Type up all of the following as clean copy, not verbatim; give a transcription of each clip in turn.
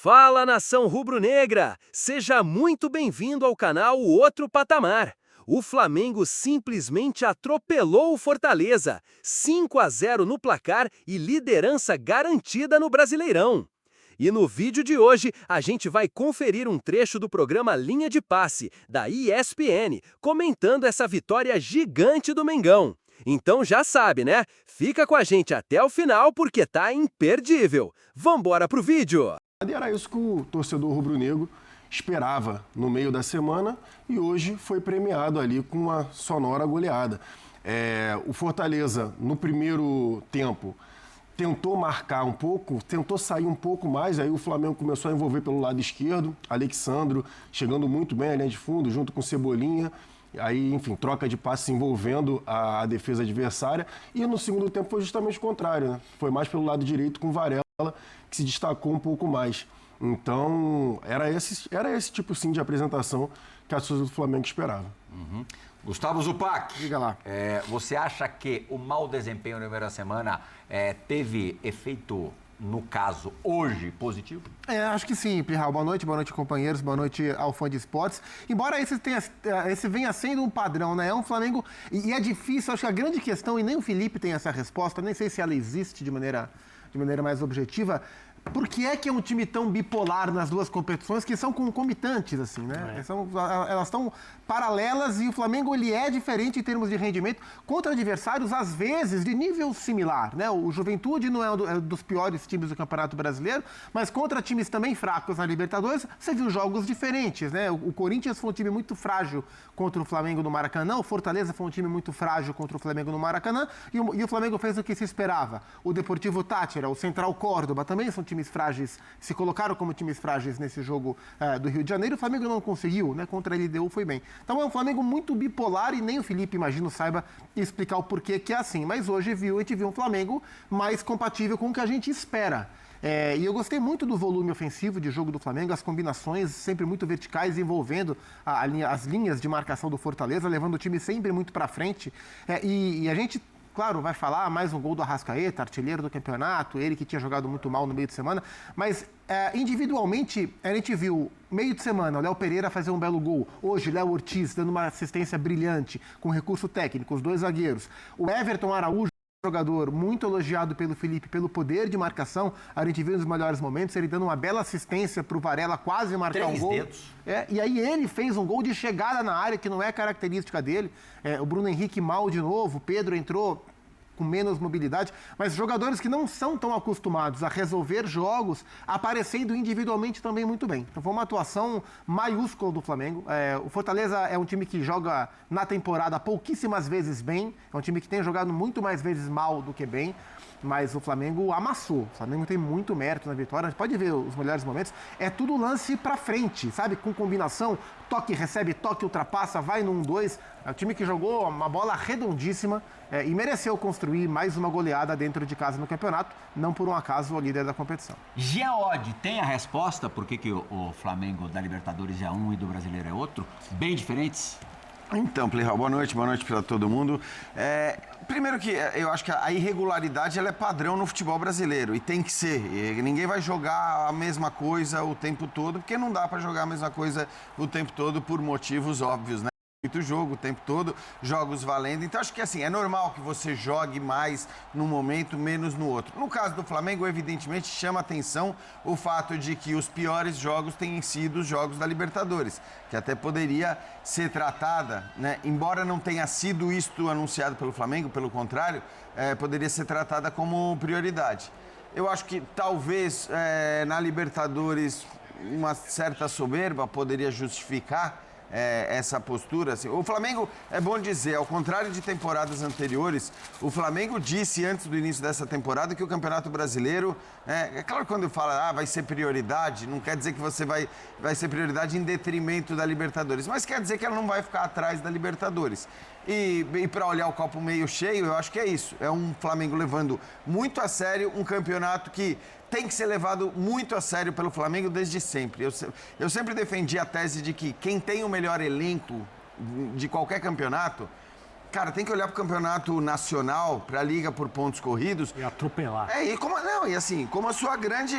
Fala, nação rubro-negra! Seja muito bem-vindo ao canal Outro Patamar. O Flamengo simplesmente atropelou o Fortaleza, 5-0 no placar e liderança garantida no Brasileirão. E no vídeo de hoje, a gente vai conferir um trecho do programa Linha de Passe, da ESPN, comentando essa vitória gigante do Mengão. Então já sabe, né? Fica com a gente até o final porque tá imperdível. Vambora pro vídeo! E era isso que o torcedor rubro-negro esperava no meio da semana e hoje foi premiado ali com uma sonora goleada. O Fortaleza, no primeiro tempo, tentou marcar um pouco, tentou sair um pouco mais, aí o Flamengo começou a envolver pelo lado esquerdo, Alexandro chegando muito bem à linha de fundo, junto com Cebolinha. Aí, enfim, troca de passe envolvendo a defesa adversária. E no segundo tempo foi justamente o contrário, né? Foi mais pelo lado direito com o Varela, que se destacou um pouco mais. Então, era esse tipo, sim, de apresentação que a torcida do Flamengo esperava. Gustavo Zupac, Diga lá. você acha que o mau desempenho na primeira semana teve efeito, no caso, hoje, positivo? Acho que sim, Plihal. Boa noite, companheiros, boa noite ao fã de esportes. Embora esse venha sendo um padrão, né? É um Flamengo, e é difícil, acho que a grande questão, e nem o Felipe tem essa resposta, nem sei se ela existe de maneira mais objetiva. Por que é um time tão bipolar nas duas competições que são concomitantes, assim, né? Elas estão paralelas e o Flamengo ele é diferente em termos de rendimento contra adversários, às vezes, de nível similar, né? O Juventude não é dos piores times do Campeonato Brasileiro, mas contra times também fracos na Libertadores, você viu jogos diferentes, né? O Corinthians foi um time muito frágil contra o Flamengo no Maracanã, o Fortaleza foi um time muito frágil contra o Flamengo no Maracanã e o Flamengo fez o que se esperava. O Deportivo Táchira, o Central Córdoba também são times frágeis, se colocaram como times frágeis nesse jogo do Rio de Janeiro. O Flamengo não conseguiu, né? Contra a LDU foi bem. Então é um Flamengo muito bipolar e nem o Felipe, imagino, saiba explicar o porquê que é assim. Mas hoje a gente viu um Flamengo mais compatível com o que a gente espera. E eu gostei muito do volume ofensivo de jogo do Flamengo, as combinações sempre muito verticais, envolvendo as linhas de marcação do Fortaleza, levando o time sempre muito para frente. E a gente, claro, vai falar mais um gol do Arrascaeta, artilheiro do campeonato, ele que tinha jogado muito mal no meio de semana, mas individualmente a gente viu meio de semana o Léo Pereira fazer um belo gol, hoje Léo Ortiz dando uma assistência brilhante, com recurso técnico, os dois zagueiros, o Everton Araújo, jogador muito elogiado pelo Felipe, pelo poder de marcação, a gente viu nos melhores momentos, ele dando uma bela assistência para o Varela quase marcar um gol. E aí ele fez um gol de chegada na área, que não é característica dele. O Bruno Henrique mal de novo, o Pedro entrou com menos mobilidade, mas jogadores que não são tão acostumados a resolver jogos, aparecendo individualmente também muito bem. Então foi uma atuação maiúscula do Flamengo. O Fortaleza é um time que joga na temporada pouquíssimas vezes bem, é um time que tem jogado muito mais vezes mal do que bem, mas o Flamengo amassou. O Flamengo tem muito mérito na vitória. A gente pode ver os melhores momentos. É tudo lance pra frente, sabe? Com combinação, toque, recebe, toque, ultrapassa, vai no 1-2. É um time que jogou uma bola redondíssima e mereceu construir mais uma goleada dentro de casa no campeonato, não por um acaso o líder da competição. Geode tem a resposta por que o Flamengo da Libertadores é um e do Brasileiro é outro? Bem diferentes? Então, Plihal, boa noite para todo mundo. Primeiro que eu acho que a irregularidade ela é padrão no futebol brasileiro e tem que ser. Ninguém vai jogar a mesma coisa o tempo todo, porque não dá para jogar a mesma coisa o tempo todo por motivos óbvios, né? Muito jogo o tempo todo, jogos valendo. Então, acho que assim, é normal que você jogue mais num momento, menos no outro. No caso do Flamengo, evidentemente, chama atenção o fato de que os piores jogos tenham sido os jogos da Libertadores, que até poderia ser tratada, né? Embora não tenha sido isto anunciado pelo Flamengo, pelo contrário, poderia ser tratada como prioridade. Eu acho que talvez na Libertadores uma certa soberba poderia justificar essa postura. Assim. O Flamengo, é bom dizer, ao contrário de temporadas anteriores, o Flamengo disse antes do início dessa temporada que o Campeonato Brasileiro, é claro que quando fala vai ser prioridade, não quer dizer que você vai ser prioridade em detrimento da Libertadores, mas quer dizer que ela não vai ficar atrás da Libertadores. E para olhar o copo meio cheio, eu acho que é isso. É um Flamengo levando muito a sério um campeonato que tem que ser levado muito a sério pelo Flamengo desde sempre. Eu sempre defendi a tese de que quem tem o melhor elenco de qualquer campeonato, cara, tem que olhar para o campeonato nacional, para a liga por pontos corridos. E atropelar. E assim, como a sua grande...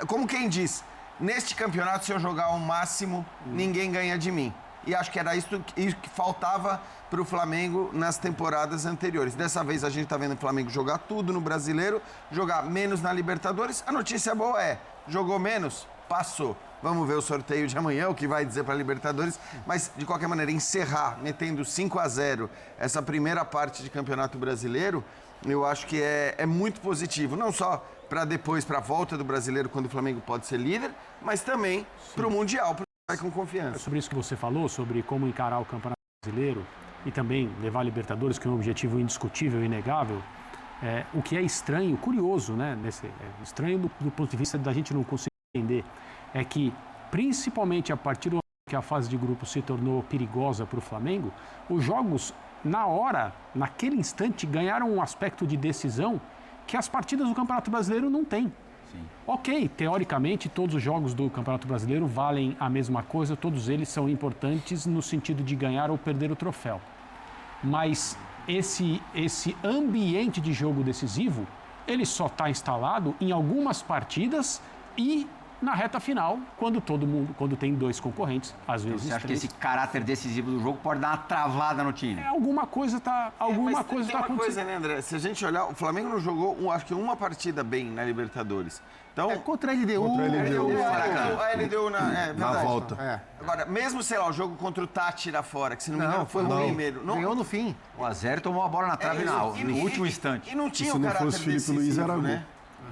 Como quem diz, neste campeonato, se eu jogar ao máximo, ninguém ganha de mim. E acho que era isso que faltava para o Flamengo nas temporadas anteriores. Dessa vez a gente está vendo o Flamengo jogar tudo no Brasileiro, jogar menos na Libertadores. A notícia boa é, jogou menos, passou. Vamos ver o sorteio de amanhã, o que vai dizer para a Libertadores. Mas, de qualquer maneira, encerrar metendo 5-0 essa primeira parte de Campeonato Brasileiro, eu acho que é muito positivo. Não só para depois, para a volta do Brasileiro, quando o Flamengo pode ser líder, mas também para o Mundial, porque vai com confiança. Sobre isso que você falou, sobre como encarar o Campeonato Brasileiro e também levar a Libertadores, que é um objetivo indiscutível e inegável, o que é estranho, curioso, né? Estranho do ponto de vista da gente não conseguir entender, é que, principalmente a partir do momento que a fase de grupo se tornou perigosa para o Flamengo, os jogos, na hora, naquele instante, ganharam um aspecto de decisão que as partidas do Campeonato Brasileiro não têm. Sim. Ok, teoricamente, todos os jogos do Campeonato Brasileiro valem a mesma coisa, todos eles são importantes no sentido de ganhar ou perder o troféu. Mas esse ambiente de jogo decisivo, ele só está instalado em algumas partidas e na reta final, quando tem dois concorrentes, às vezes Você acha três. que esse caráter decisivo do jogo pode dar uma travada no time? Alguma coisa está acontecendo. Tem uma coisa, né, André? Se a gente olhar, o Flamengo não jogou, acho que uma partida bem na Libertadores. Então, Contra a LDU. Contra a LDU. A LDU na volta. Agora, mesmo, sei lá, o jogo contra o Tátira fora, que se não me engano foi o primeiro. Ganhou no fim. O Azero tomou a bola na trave no último instante. E não tinha Se o não caráter fosse Felipe decisivo, Luiz, era né?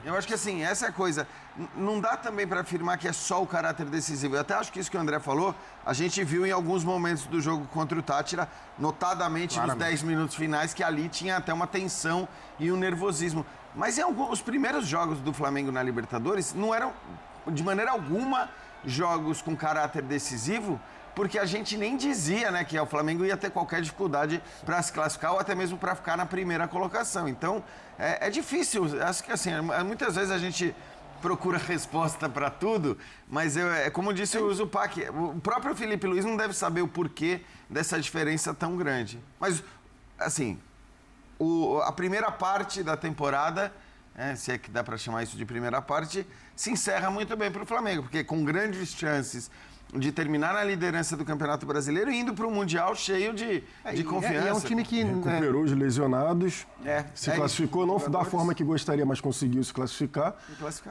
Eu acho que assim, essa é a coisa. Não dá também para afirmar que é só o caráter decisivo. Eu até acho que isso que o André falou, a gente viu em alguns momentos do jogo contra o Tátira, notadamente nos 10 minutos finais, que ali tinha até uma tensão e um nervosismo. Mas os primeiros jogos do Flamengo na Libertadores não eram, de maneira alguma, jogos com caráter decisivo, porque a gente nem dizia, né, que o Flamengo ia ter qualquer dificuldade para se classificar ou até mesmo para ficar na primeira colocação. Então, é difícil. Acho que assim, muitas vezes a gente procura resposta para tudo, mas como disse o Zupac, o próprio Felipe Luiz não deve saber o porquê dessa diferença tão grande. Mas, assim, a primeira parte da temporada, se é que dá para chamar isso de primeira parte, se encerra muito bem para o Flamengo, porque com grandes chances de terminar na liderança do Campeonato Brasileiro e indo para o Mundial cheio de confiança. É um time que recuperou os lesionados, se classificou, não da forma que gostaria, mas conseguiu se classificar,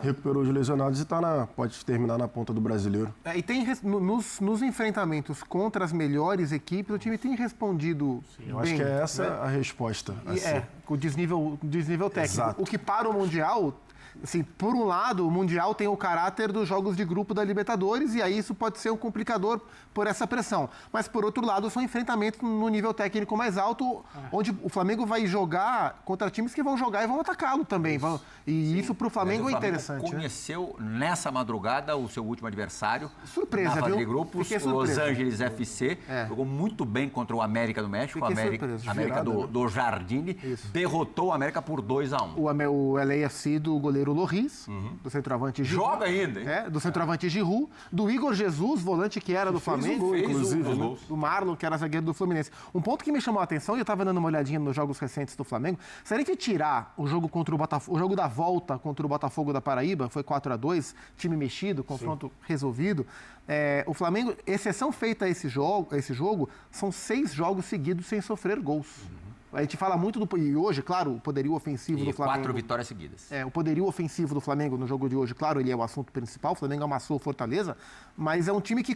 recuperou os lesionados e pode terminar na ponta do Brasileiro. E tem nos enfrentamentos contra as melhores equipes, o time tem respondido bem. Eu acho que é essa a resposta. Com o desnível técnico. Exato. O que para o Mundial... Assim, por um lado, o Mundial tem o caráter dos jogos de grupo da Libertadores e aí isso pode ser um complicador por essa pressão. Mas, por outro lado, são enfrentamentos no nível técnico mais alto, onde o Flamengo vai jogar contra times que vão jogar e vão atacá-lo também. Isso para o Flamengo é interessante. Conheceu nessa madrugada o seu último adversário. Surpresa, na fase viu? de grupos, o Los Angeles FC. Jogou muito bem contra o América do México, América do Jardine. Derrotou o América por 2-1. O LAFC do goleiro Loris, do centroavante Giroud. Joga ainda, hein? Do centroavante Giroud, do Igor Jesus, volante que era do Flamengo, inclusive, do Marlon, que era zagueiro do Fluminense. Um ponto que me chamou a atenção, e eu estava dando uma olhadinha nos jogos recentes do Flamengo, se a gente tirar o jogo contra o Botafogo, o jogo da volta contra o Botafogo da Paraíba, foi 4-2, time mexido, confronto resolvido. O Flamengo, exceção feita a esse jogo, são 6 jogos seguidos sem sofrer gols. A gente fala muito e hoje, claro, o poderio ofensivo do Flamengo... 4 vitórias seguidas. O poderio ofensivo do Flamengo no jogo de hoje, claro, ele é o assunto principal. O Flamengo amassou o Fortaleza, mas é um time que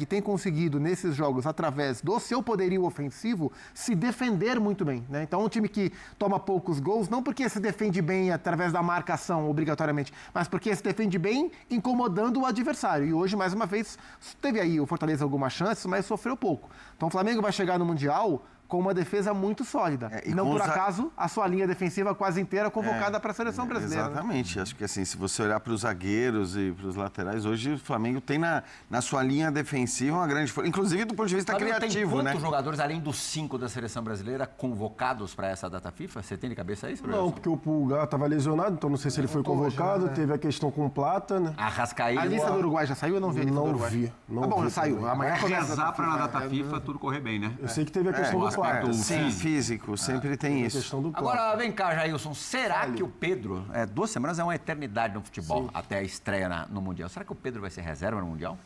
tem conseguido nesses jogos, através do seu poderio ofensivo, se defender muito bem, né? Então é um time que toma poucos gols, não porque se defende bem através da marcação, obrigatoriamente, mas porque se defende bem incomodando o adversário. E hoje, mais uma vez, teve aí o Fortaleza algumas chances, mas sofreu pouco. Então o Flamengo vai chegar no Mundial com uma defesa muito sólida. Não por acaso, a sua linha defensiva quase inteira convocada para a seleção brasileira. Exatamente. Né? Acho que assim, se você olhar para os zagueiros e para os laterais, hoje o Flamengo tem na sua linha defensiva uma grande força, inclusive do ponto de vista criativo. Tem quantos jogadores, além dos 5 da seleção brasileira, convocados para essa data FIFA? Você tem de cabeça isso? Não, porque o Pulgar estava lesionado, então não sei se ele foi convocado. Teve a questão com o Plata, né? Arrascaeta. A lista do Uruguai já saiu ou não vi? Não vi. Já saiu. Amanhã rezar para na data FIFA tudo correr bem, né? Eu sei que teve a questão do aspecto físico, sempre tem isso. Agora, vem cá, Jailson, será que o Pedro... 2 semanas é uma eternidade no futebol, até a estreia no Mundial. Será que o Pedro vai ser reserva no Mundial?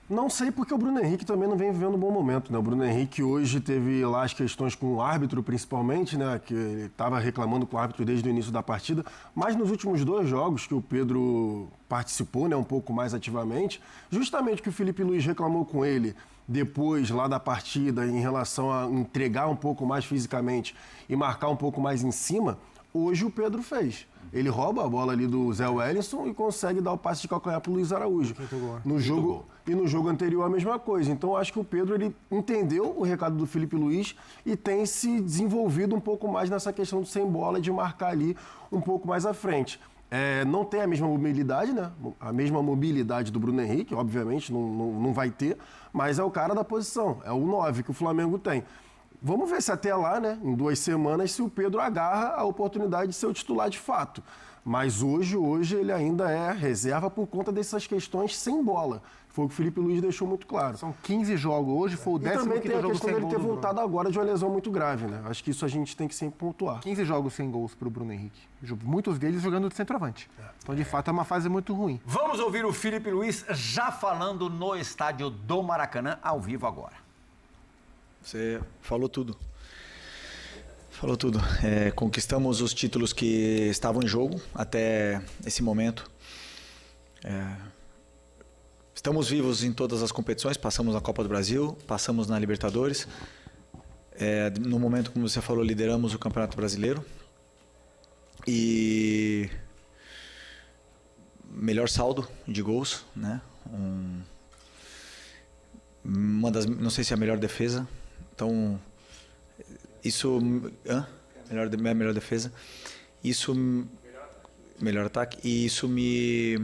Não sei, porque o Bruno Henrique também não vem vivendo um bom momento, né? O Bruno Henrique hoje teve lá as questões com o árbitro, principalmente, né? Que ele estava reclamando com o árbitro desde o início da partida. Mas nos últimos 2 jogos que o Pedro participou, né? Um pouco mais ativamente, justamente que o Felipe Luiz reclamou com ele depois lá da partida em relação a entregar um pouco mais fisicamente e marcar um pouco mais em cima, hoje o Pedro fez. Ele rouba a bola ali do Zé Wellington e consegue dar o passe de calcanhar para o Luiz Araújo. No jogo anterior a mesma coisa. Então acho que o Pedro ele entendeu o recado do Felipe Luiz e tem se desenvolvido um pouco mais nessa questão do sem bola e de marcar ali um pouco mais à frente. Não tem a mesma mobilidade, né? A mesma mobilidade do Bruno Henrique, obviamente, não vai ter, mas é o cara da posição, é o 9 que o Flamengo tem. Vamos ver se até lá, né, em 2 semanas, se o Pedro agarra a oportunidade de ser o titular de fato. Mas hoje ele ainda é reserva por conta dessas questões sem bola. Foi o que o Felipe Luiz deixou muito claro. São 15 jogos hoje, foi o 15º jogo sem gol. E também tem a questão dele ter voltado agora de uma lesão muito grave, né? Acho que isso a gente tem que sempre pontuar. 15 jogos sem gols para o Bruno Henrique. Muitos deles jogando de centroavante. Então, de fato, é uma fase muito ruim. Vamos ouvir o Felipe Luiz já falando no estádio do Maracanã, ao vivo agora. Você falou tudo. Falou tudo. Conquistamos os títulos que estavam em jogo até esse momento. Estamos vivos em todas as competições. Passamos na Copa do Brasil, passamos na Libertadores. No momento, como você falou, lideramos o Campeonato Brasileiro. E melhor saldo de gols, né? Não sei se é a melhor defesa. Então, isso... melhor defesa. Isso... Melhor ataque. E isso me...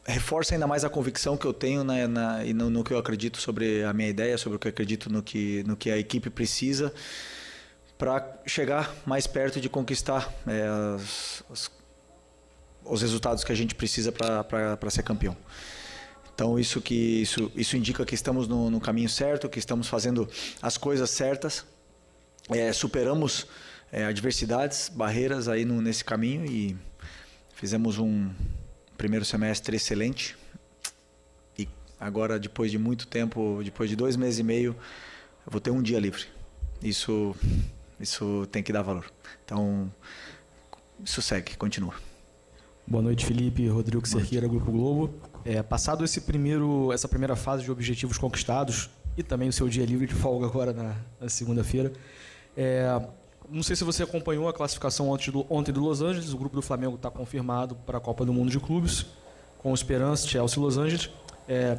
reforça ainda mais a convicção que eu tenho e no que eu acredito sobre a minha ideia, sobre o que eu acredito no que a equipe precisa para chegar mais perto de conquistar os resultados que a gente precisa para ser campeão. Então isso indica que estamos no caminho certo, que estamos fazendo as coisas certas, superamos adversidades, barreiras aí nesse caminho e fizemos um primeiro semestre excelente. E agora, depois de muito tempo, depois de 2 meses e meio, eu vou ter um dia livre. Isso tem que dar valor. Então, isso segue, continua. Boa noite, Felipe. Rodrigo Cerqueira, Grupo Globo. Passado essa primeira fase de objetivos conquistados e também o seu dia livre de folga agora na segunda-feira, não sei se você acompanhou a classificação ontem do Los Angeles. O grupo do Flamengo está confirmado para a Copa do Mundo de Clubes, com o Esperance, Chelsea e Los Angeles.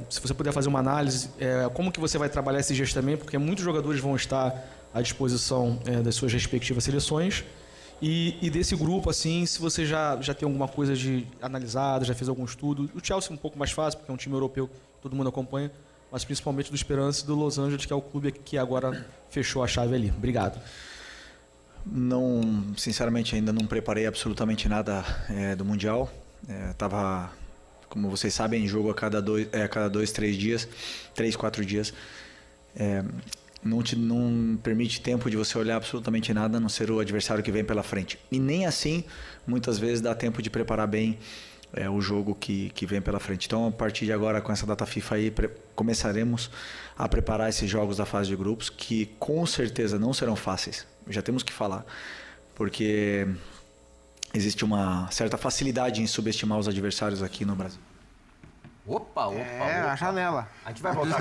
Se você puder fazer uma análise, como que você vai trabalhar esses dias também, porque muitos jogadores vão estar à disposição das suas respectivas seleções. E desse grupo, assim, se você já tem alguma coisa analisada, já fez algum estudo. O Chelsea é um pouco mais fácil, porque é um time europeu, todo mundo acompanha, mas principalmente do Esperance e do Los Angeles, que é o clube que agora fechou a chave ali. Obrigado. Não, sinceramente, ainda não preparei absolutamente nada do Mundial. Tava, como vocês sabem, em jogo a cada 2, 3 dias, 3, 4 dias. Não permite tempo de você olhar absolutamente nada, a não ser o adversário que vem pela frente. E nem assim, muitas vezes, dá tempo de preparar bem o jogo que vem pela frente. Então, a partir de agora, com essa data FIFA aí, começaremos a preparar esses jogos da fase de grupos, que com certeza não serão fáceis. Já temos que falar, porque existe uma certa facilidade em subestimar os adversários aqui no Brasil. Opa. A janela. A gente vai voltar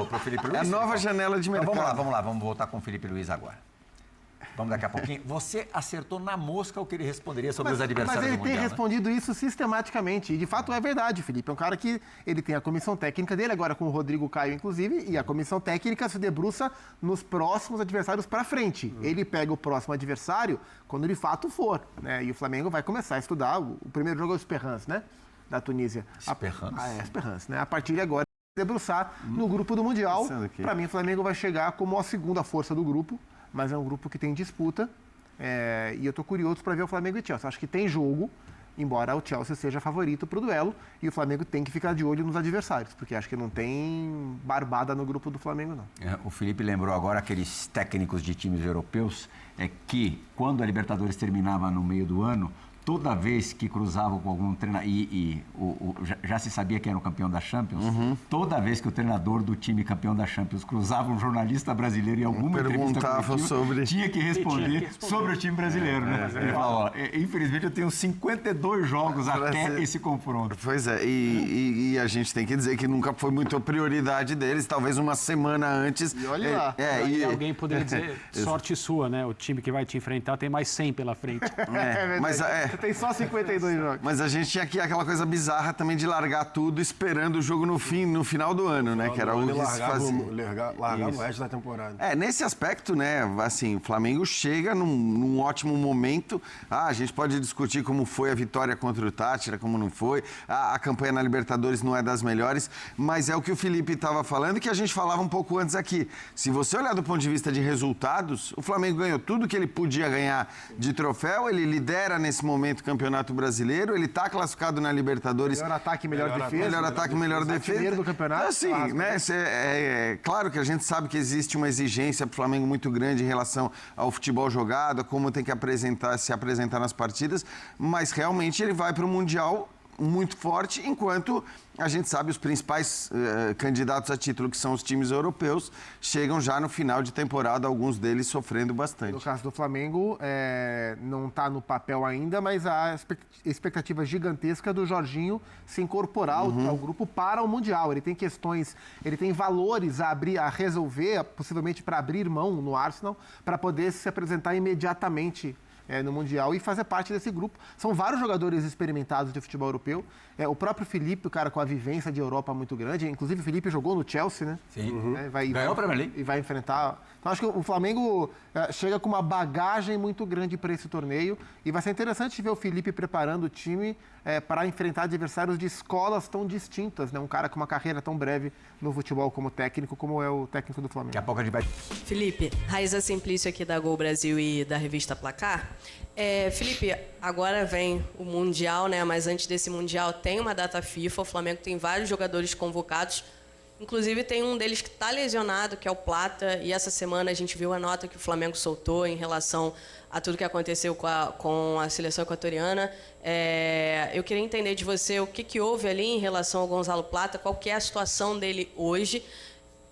pro Felipe Luiz. É a nova janela de mercado. Então, vamos lá, vamos voltar com o Felipe Luiz agora. Vamos daqui a pouquinho. Você acertou na mosca o que ele responderia sobre os adversários do Mundial. Mas ele tem respondido isso sistematicamente. E, de fato, é verdade, Felipe. É um cara que ele tem a comissão técnica dele, agora com o Rodrigo Caio, inclusive, e a comissão técnica se debruça nos próximos adversários para frente. Ele pega o próximo adversário quando de fato for, né? E o Flamengo vai começar a estudar. O primeiro jogo é o Esperance, né? Da Tunísia. Esperance, né? A partir de agora, debruçar no grupo do Mundial. Para mim, o Flamengo vai chegar como a segunda força do grupo, mas é um grupo que tem disputa. E eu estou curioso para ver o Flamengo e Chelsea. Acho que tem jogo. embora o Chelsea seja favorito para o duelo, e o Flamengo tem que ficar de olho nos adversários, porque acho que não tem barbada no grupo do Flamengo, não. O Felipe lembrou agora aqueles técnicos de times europeus, que quando a Libertadores terminava no meio do ano, toda vez que cruzavam com algum treinador, já se sabia quem era o campeão da Champions, toda vez que o treinador do time campeão da Champions cruzava um jornalista brasileiro em alguma entrevista coletiva, tinha que responder sobre o time brasileiro, né? Ele falava, infelizmente eu tenho 52 jogos até esse confronto. Pois é, e a gente tem que dizer que nunca foi muito a prioridade deles, talvez uma semana antes. E olha lá. E alguém poderia dizer, sorte sua, né? O time que vai te enfrentar tem mais 100 pela frente. Você tem só 52 jogos. Mas a gente tinha aqui aquela coisa bizarra também de largar tudo esperando o jogo no final do ano, né? Que era o que se fazia. Largar no resto da temporada. Nesse aspecto, né? Assim, o Flamengo chega num ótimo momento. A gente pode discutir como foi a vitória contra o Tátira, como não foi. A campanha na Libertadores não é das melhores, mas é o que o Felipe estava falando e que a gente falava um pouco antes aqui. Se você olhar do ponto de vista de resultados, o Flamengo ganhou tudo que ele podia ganhar de troféu, ele lidera nesse momento o Campeonato Brasileiro, ele está classificado na Libertadores. Melhor ataque, melhor defesa. Melhor ataque, melhor defesa. Primeiro do campeonato. Assim, né? Claro que a gente sabe que existe uma exigência para o Flamengo muito grande em relação ao futebol jogado, como tem que se apresentar nas partidas, mas realmente ele vai para o Mundial muito forte, enquanto a gente sabe os principais candidatos a título, que são os times europeus, chegam já no final de temporada, alguns deles sofrendo bastante. No caso do Flamengo, não está no papel ainda, mas a expectativa gigantesca do Jorginho se incorporar ao grupo para o Mundial. Ele tem questões, ele tem valores a resolver, possivelmente para abrir mão no Arsenal, para poder se apresentar imediatamente no Mundial e fazer parte desse grupo. São vários jogadores experimentados de futebol europeu. O próprio Felipe, o cara com a vivência de Europa muito grande. Inclusive, o Felipe jogou no Chelsea, né? Sim. Ganhou para Berlim. E vai enfrentar... Então, acho que o Flamengo chega com uma bagagem muito grande para esse torneio. E vai ser interessante ver o Felipe preparando o time para enfrentar adversários de escolas tão distintas, né? Um cara com uma carreira tão breve no futebol como técnico, como é o técnico do Flamengo. Daqui a pouco a gente vai... Felipe, Raíza Simplício aqui da Gol Brasil e da revista Placar. Felipe, agora vem o Mundial, né? Mas antes desse Mundial tem uma data FIFA, o Flamengo tem vários jogadores convocados, inclusive tem um deles que está lesionado, que é o Plata, e essa semana a gente viu a nota que o Flamengo soltou em relação a tudo que aconteceu com a seleção equatoriana. Eu queria entender de você o que houve ali em relação ao Gonzalo Plata, qual que é a situação dele hoje.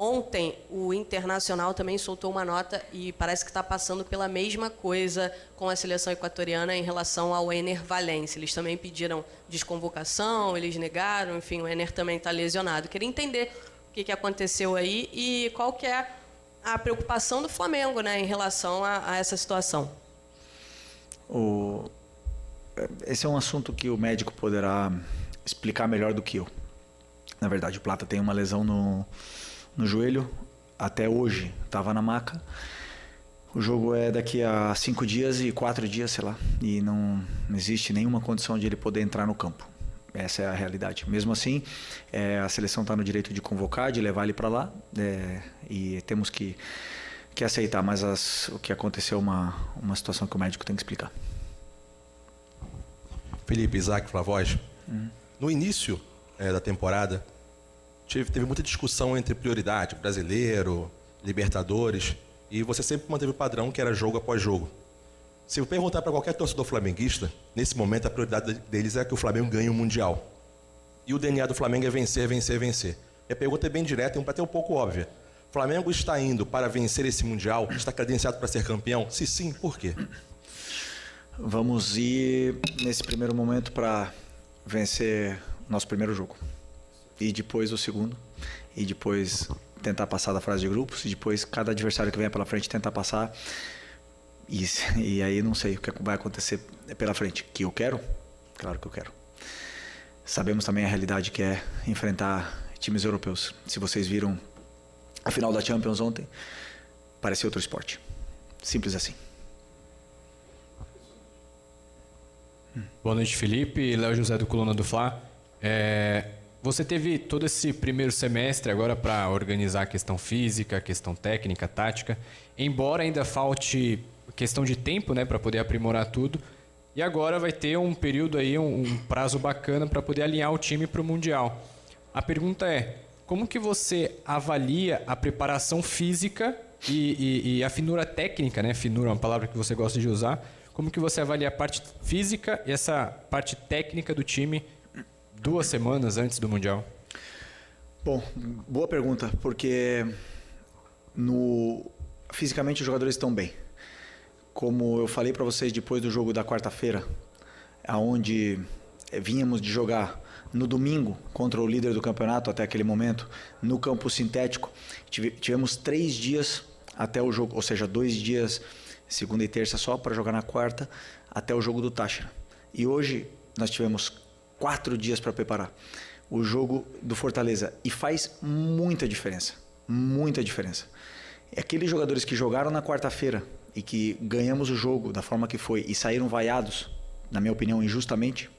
Ontem, o Internacional também soltou uma nota e parece que está passando pela mesma coisa com a seleção equatoriana em relação ao Ener Valencia. Eles também pediram desconvocação, eles negaram, enfim, o Ener também está lesionado. Queria entender o que aconteceu aí e qual que é a preocupação do Flamengo, né, em relação a essa situação. Esse é um assunto que o médico poderá explicar melhor do que eu. Na verdade, o Plata tem uma lesão no joelho, até hoje estava na maca. O jogo é daqui a 5 dias e 4 dias, sei lá, e não existe nenhuma condição de ele poder entrar no campo. Essa é a realidade. Mesmo assim, a seleção está no direito de convocar, de levar ele para lá, e temos que aceitar, mas o que aconteceu é uma situação que o médico tem que explicar. Felipe, Isaac, Flavoz, no início da temporada, teve muita discussão entre prioridade, brasileiro, Libertadores, e você sempre manteve o padrão que era jogo após jogo. Se eu perguntar para qualquer torcedor flamenguista, nesse momento a prioridade deles é que o Flamengo ganhe o Mundial. E o DNA do Flamengo é vencer, vencer, vencer. Minha pergunta é bem direta e até um pouco óbvia. O Flamengo está indo para vencer esse Mundial? Está credenciado para ser campeão? Se sim, por quê? Vamos ir, nesse primeiro momento, para vencer nosso primeiro jogo. E depois o segundo, e depois tentar passar da fase de grupos, e depois cada adversário que venha pela frente tentar passar. E aí não sei o que vai acontecer pela frente. Que eu quero? Claro que eu quero. Sabemos também a realidade que é enfrentar times europeus. Se vocês viram a final da Champions ontem, parecia outro esporte. Simples assim. Boa noite, Felipe. Léo José do Coluna do Fla. Você teve todo esse primeiro semestre agora para organizar a questão física, a questão técnica, tática. Embora ainda falte questão de tempo, né, para poder aprimorar tudo, E agora vai ter um período aí, um prazo bacana para poder alinhar o time para o Mundial. A pergunta é, como que você avalia a preparação física e a finura técnica, né? Finura é uma palavra que você gosta de usar. Como que você avalia a parte física e essa parte técnica do time 2 semanas antes do Mundial? Bom, boa pergunta, porque fisicamente os jogadores estão bem. Como eu falei para vocês depois do jogo da quarta-feira, aonde vínhamos de jogar no domingo contra o líder do campeonato até aquele momento, no campo sintético, tivemos 3 dias até o jogo, ou seja, 2 dias, segunda e terça só, para jogar na quarta, até o jogo do Táchira. E hoje nós tivemos 4 dias para preparar o jogo do Fortaleza. E faz muita diferença, muita diferença. Aqueles jogadores que jogaram na quarta-feira e que ganhamos o jogo da forma que foi e saíram vaiados, na minha opinião, injustamente,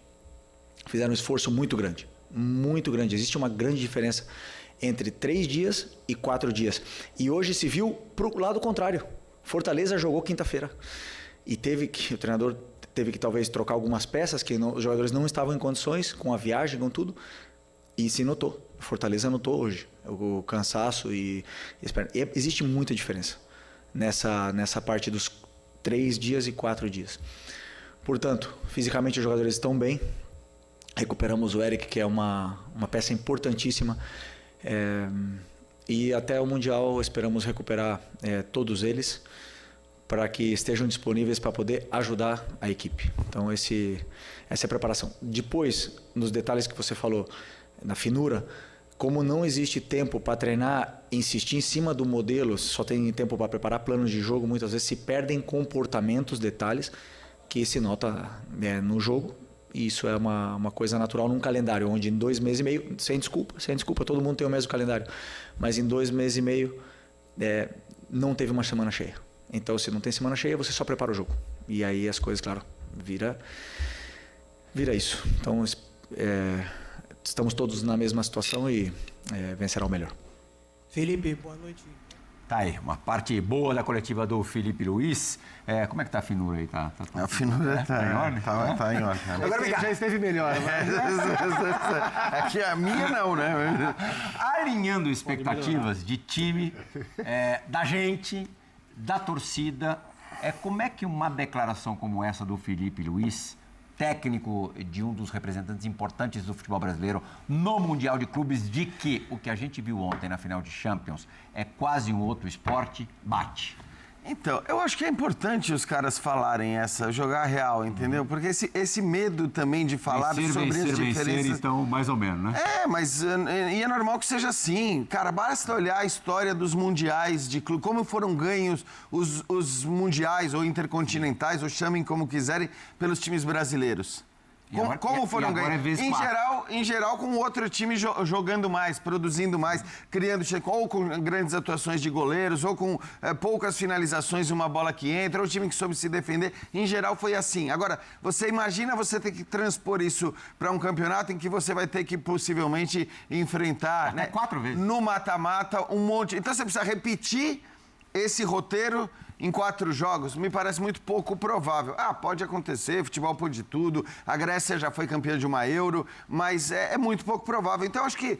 fizeram um esforço muito grande. Muito grande. Existe uma grande diferença entre 3 dias e 4 dias. E hoje se viu para o lado contrário. Fortaleza jogou quinta-feira. E o treinador teve que talvez trocar algumas peças, que os jogadores não estavam em condições, com a viagem, com tudo. E se notou. Fortaleza notou hoje. O cansaço e existe muita diferença nessa parte dos 3 dias e 4 dias. Portanto, fisicamente os jogadores estão bem. Recuperamos o Eric, que é uma peça importantíssima. E até o Mundial esperamos recuperar todos eles para que estejam disponíveis para poder ajudar a equipe. Então essa é a preparação. Depois, nos detalhes que você falou, na finura, como não existe tempo para treinar, insistir em cima do modelo, só tem tempo para preparar planos de jogo, muitas vezes se perdem comportamentos, detalhes, que se nota no jogo. E isso é uma coisa natural num calendário, onde em 2 meses e meio, sem desculpa, todo mundo tem o mesmo calendário, mas em 2 meses e meio não teve uma semana cheia. Então, se não tem semana cheia, você só prepara o jogo. E aí as coisas, claro, vira isso. Então, estamos todos na mesma situação e vencerá o melhor. Felipe, boa noite. Tá aí, uma parte boa da coletiva do Felipe Luiz. Como é que tá a finura aí? A finura tá em ordem? Tá em ordem. Agora já esteve melhor. É que a minha não, né? Alinhando expectativas de time, da gente, da torcida, como é que uma declaração como essa do Felipe Luiz, técnico de um dos representantes importantes do futebol brasileiro no Mundial de Clubes, de que o que a gente viu ontem na final de Champions é quase um outro esporte, bate? Então, eu acho que é importante os caras falarem jogar real, entendeu? Porque esse medo também de falar sobre as diferenças... então, mais ou menos, né? Mas é normal que seja assim. Cara, basta olhar a história dos mundiais de clube, como foram ganhos os mundiais ou intercontinentais, ou chamem como quiserem, pelos times brasileiros. Como foram ganhos? Em geral, com outro time jogando mais, produzindo mais, criando, ou com grandes atuações de goleiros, ou com poucas finalizações e uma bola que entra, ou time que soube se defender. Em geral, foi assim. Agora, você imagina você ter que transpor isso para um campeonato em que você vai ter que possivelmente enfrentar... Até 4 vezes. No mata-mata, um monte... Então, você precisa repetir esse roteiro em 4 jogos, me parece muito pouco provável. Pode acontecer, futebol pode tudo, a Grécia já foi campeã de uma Euro, mas é muito pouco provável. Então, acho que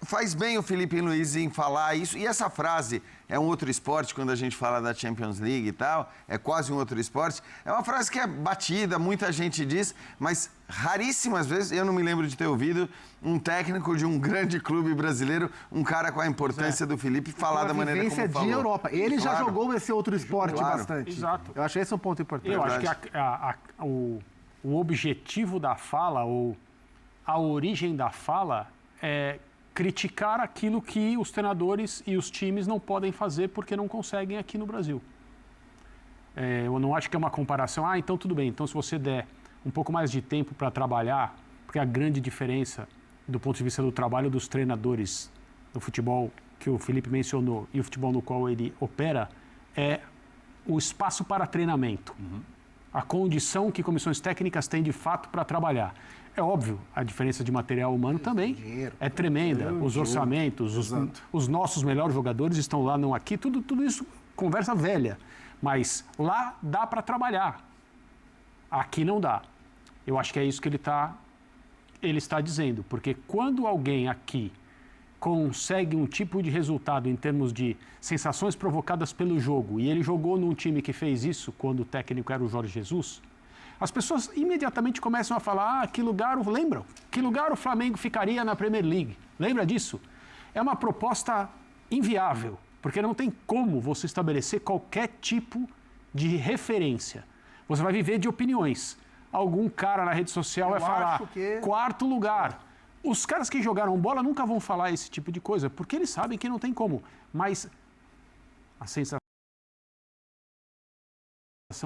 faz bem o Felipe Luiz em falar isso. E essa frase, é um outro esporte, quando a gente fala da Champions League e tal, é quase um outro esporte. É uma frase que é batida, muita gente diz, mas raríssimas vezes, eu não me lembro de ter ouvido um técnico de um grande clube brasileiro, um cara com a importância do Felipe, falar da maneira como falou. De Europa. Ele já jogou esse outro esporte bastante. Exato. Eu acho esse um ponto importante. Eu acho que o objetivo da fala, ou a origem da fala, é criticar aquilo que os treinadores e os times não podem fazer porque não conseguem aqui no Brasil. Eu não acho que é uma comparação, então tudo bem, então se você der um pouco mais de tempo para trabalhar, porque a grande diferença do ponto de vista do trabalho dos treinadores do futebol que o Felipe mencionou e o futebol no qual ele opera é o espaço para treinamento. A condição que comissões técnicas têm de fato para trabalhar. É óbvio, a diferença de material humano também é tremenda. Os orçamentos, os nossos melhores jogadores estão lá, não aqui, tudo isso conversa velha. Mas lá dá para trabalhar. Aqui não dá. Eu acho que é isso que ele está dizendo, porque quando alguém aqui consegue um tipo de resultado em termos de sensações provocadas pelo jogo, e ele jogou num time que fez isso quando o técnico era o Jorge Jesus, as pessoas imediatamente começam a falar, lembram? Que lugar o Flamengo ficaria na Premier League? Lembra disso? É uma proposta inviável, porque não tem como você estabelecer qualquer tipo de referência. Você vai viver de opiniões. Algum cara na rede social vai falar, quarto lugar. Os caras que jogaram bola nunca vão falar esse tipo de coisa, porque eles sabem que não tem como. Mas a sensação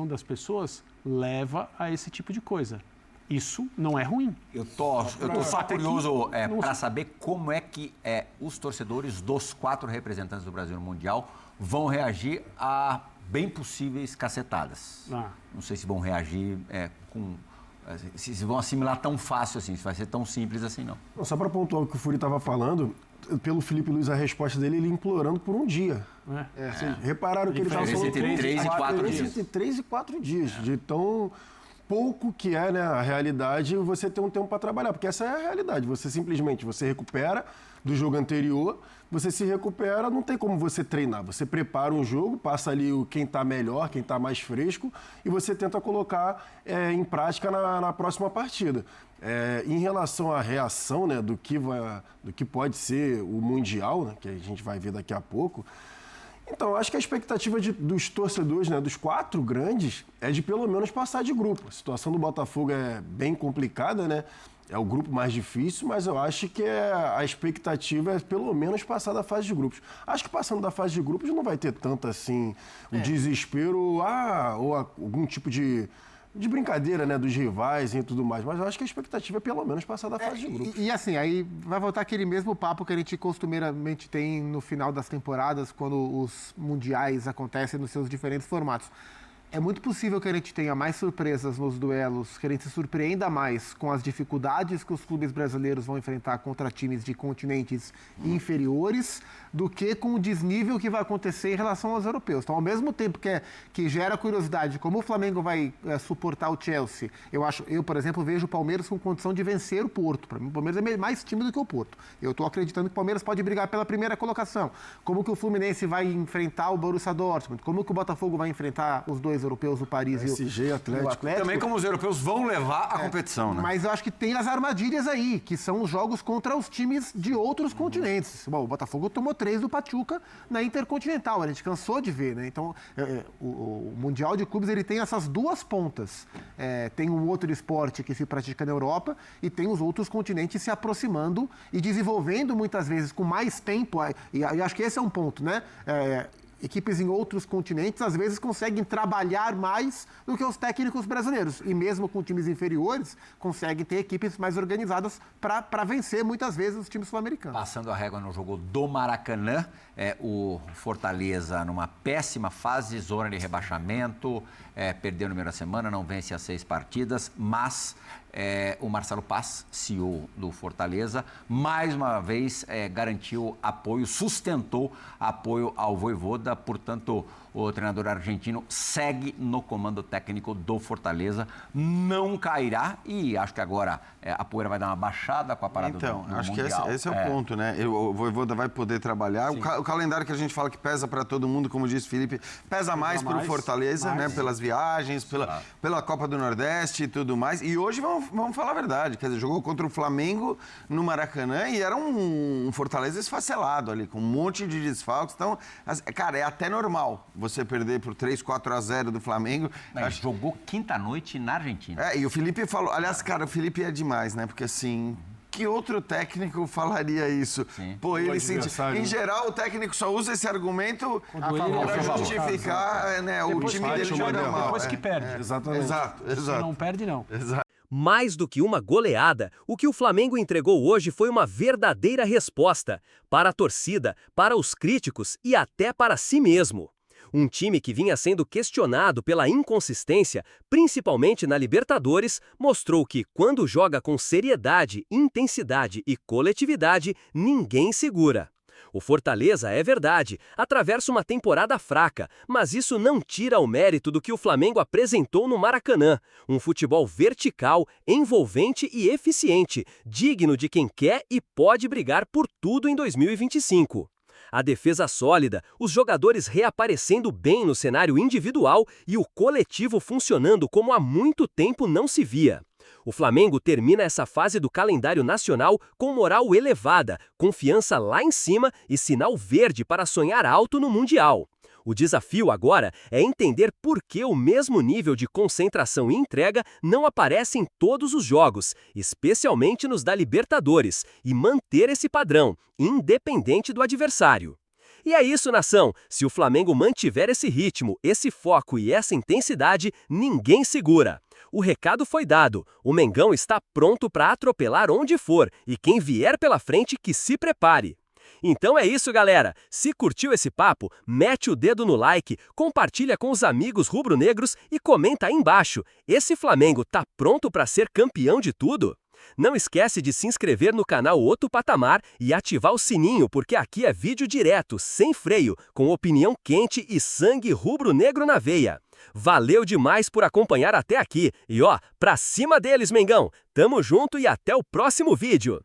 das pessoas leva a esse tipo de coisa. Isso não é ruim. Eu tô só curioso para saber como é que os torcedores dos 4 representantes do Brasil no Mundial vão reagir a bem possíveis cacetadas. Não sei se vão reagir se vão assimilar tão fácil assim, se vai ser tão simples assim, não. Só para pontuar o que o Furi estava falando, pelo Felipe Luiz, a resposta dele, ele implorando por um dia. Vocês repararam que ele estava falando entre 3 e 4 dias. Entre 3 e 4 dias, de tão pouco que é, né, a realidade, você ter um tempo para trabalhar, porque essa é a realidade. Você simplesmente recupera do jogo anterior, você se recupera, não tem como você treinar. Você prepara um jogo, passa ali quem está melhor, quem está mais fresco, e você tenta colocar em prática na próxima partida. Em relação à reação, né, do que pode ser o Mundial, né, que a gente vai ver daqui a pouco, então, acho que a expectativa dos torcedores, né, dos 4 grandes, é de pelo menos passar de grupo. A situação do Botafogo é bem complicada, né? É o grupo mais difícil, mas eu acho que a expectativa é pelo menos passar da fase de grupos. Acho que passando da fase de grupos não vai ter tanto assim o desespero ou algum tipo de brincadeira, né, dos rivais e tudo mais, mas eu acho que a expectativa é pelo menos passar da fase de grupos. E assim, aí vai voltar aquele mesmo papo que a gente costumeiramente tem no final das temporadas, quando os mundiais acontecem nos seus diferentes formatos. É muito possível que a gente tenha mais surpresas nos duelos, que a gente se surpreenda mais com as dificuldades que os clubes brasileiros vão enfrentar contra times de continentes inferiores, do que com o desnível que vai acontecer em relação aos europeus. Então, ao mesmo tempo que gera curiosidade como o Flamengo vai suportar o Chelsea, eu, por exemplo, vejo o Palmeiras com condição de vencer o Porto. Para mim, o Palmeiras é mais time do que o Porto. Eu estou acreditando que o Palmeiras pode brigar pela primeira colocação. Como que o Fluminense vai enfrentar o Borussia Dortmund? Como que o Botafogo vai enfrentar os dois europeus, o Paris e o Atlético. Também como os europeus vão levar a competição, né? Mas eu acho que tem as armadilhas aí, que são os jogos contra os times de outros continentes. Bom, o Botafogo tomou 3 do Pachuca na Intercontinental, a gente cansou de ver, né? Então, o Mundial de Clubes, ele tem essas duas pontas. Tem um outro esporte que se pratica na Europa e tem os outros continentes se aproximando e desenvolvendo muitas vezes com mais tempo. E acho que esse é um ponto, né? Equipes em outros continentes, às vezes, conseguem trabalhar mais do que os técnicos brasileiros. E mesmo com times inferiores, conseguem ter equipes mais organizadas para vencer, muitas vezes, os times sul-americanos. Passando a régua no jogo do Maracanã, o Fortaleza numa péssima fase, zona de rebaixamento, perdeu no meio da semana, não vence as 6 partidas, mas o Marcelo Paz, CEO do Fortaleza, mais uma vez garantiu apoio, sustentou apoio ao Vojvoda, portanto, o treinador argentino segue no comando técnico do Fortaleza, não cairá e acho que agora a poeira vai dar uma baixada com a parada do Mundial. Acho que esse é o ponto, né? O Vojvoda vai poder trabalhar. O calendário que a gente fala que pesa para todo mundo, como disse o Felipe, pesa mais para o Fortaleza, né? Pelas viagens, pela Copa do Nordeste e tudo mais. E hoje, vamos falar a verdade, quer dizer, jogou contra o Flamengo no Maracanã e era um Fortaleza esfacelado ali, com um monte de desfalques. Então, cara, é até normal você perder por 3-4-0 do Flamengo. Jogou quinta-noite na Argentina. E o Felipe falou... Aliás, cara, o Felipe é demais, né? Porque, assim... Que outro técnico falaria isso? Sim. Pô, ele sente... Em geral, o técnico só usa esse argumento para justificar, né? O time dele joga mal. Depois que perde. Exato. Se não perde, não. Exato. Mais do que uma goleada, o que o Flamengo entregou hoje foi uma verdadeira resposta para a torcida, para os críticos e até para si mesmo. Um time que vinha sendo questionado pela inconsistência, principalmente na Libertadores, mostrou que, quando joga com seriedade, intensidade e coletividade, ninguém segura. O Fortaleza, é verdade, atravessa uma temporada fraca, mas isso não tira o mérito do que o Flamengo apresentou no Maracanã. Um futebol vertical, envolvente e eficiente, digno de quem quer e pode brigar por tudo em 2025. A defesa sólida, os jogadores reaparecendo bem no cenário individual e o coletivo funcionando como há muito tempo não se via. O Flamengo termina essa fase do calendário nacional com moral elevada, confiança lá em cima e sinal verde para sonhar alto no Mundial. O desafio agora é entender por que o mesmo nível de concentração e entrega não aparece em todos os jogos, especialmente nos da Libertadores, e manter esse padrão, independente do adversário. E é isso, nação! Se o Flamengo mantiver esse ritmo, esse foco e essa intensidade, ninguém segura. O recado foi dado, o Mengão está pronto para atropelar onde for, e quem vier pela frente que se prepare. Então é isso, galera. Se curtiu esse papo, mete o dedo no like, compartilha com os amigos rubro-negros e comenta aí embaixo. Esse Flamengo tá pronto para ser campeão de tudo? Não esquece de se inscrever no canal Outro Patamar e ativar o sininho, porque aqui é vídeo direto, sem freio, com opinião quente e sangue rubro-negro na veia. Valeu demais por acompanhar até aqui. E ó, pra cima deles, Mengão! Tamo junto e até o próximo vídeo!